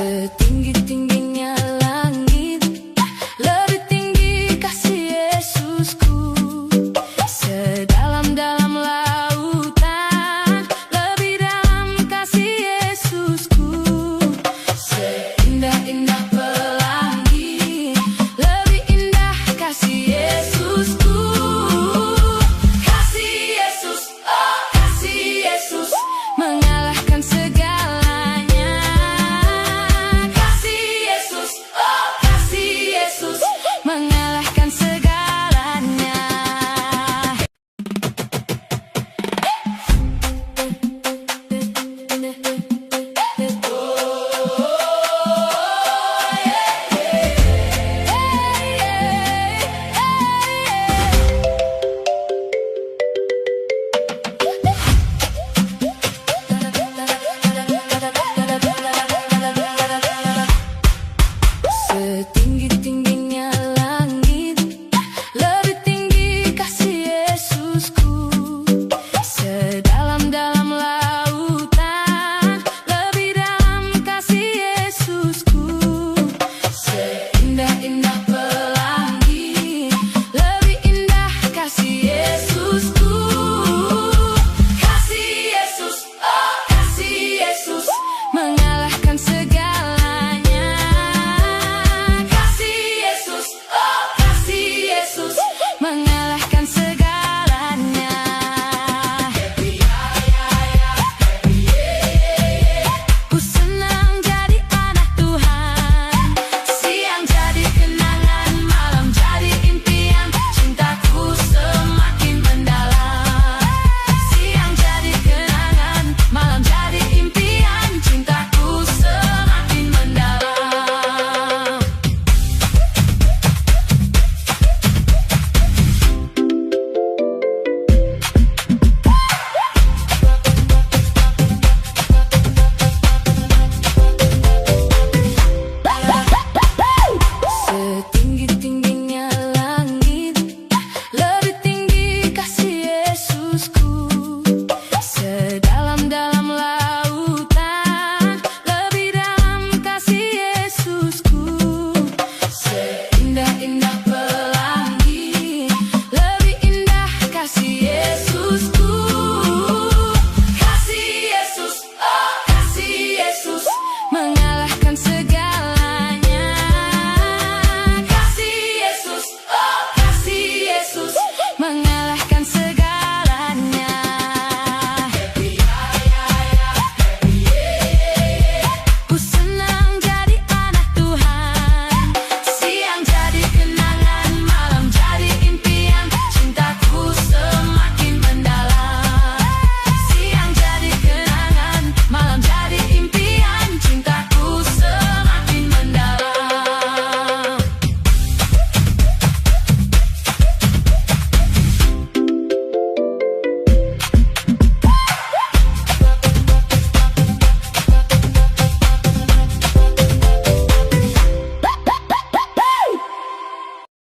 Setinggi-tingginya langit, lebih tinggi kasih Yesusku. Sedalam-dalam lautan, lebih dalam kasih Yesusku. Seindah-indah pelangi, lebih indah kasih Yesusku. Kasih Yesus, oh kasih Yesus, mengalahkan segalanya. Kasih Yesus, oh kasih Yesus, mengalahkan segalanya. Setinggi-tingginya langit, lebih tinggi kasih Yesusku. Sedalam-dalam lautan, lebih dalam kasih Yesusku. Seindah-indah pelangi, lebih indah kasih Yesusku. Kasih Yesus, oh kasih Yesus, mengalahkan segalanya. Kasih Yesus, oh kasih Yesus, mengalahkan segalanya. Happy ya ya ya, happy yeah yeah yeah.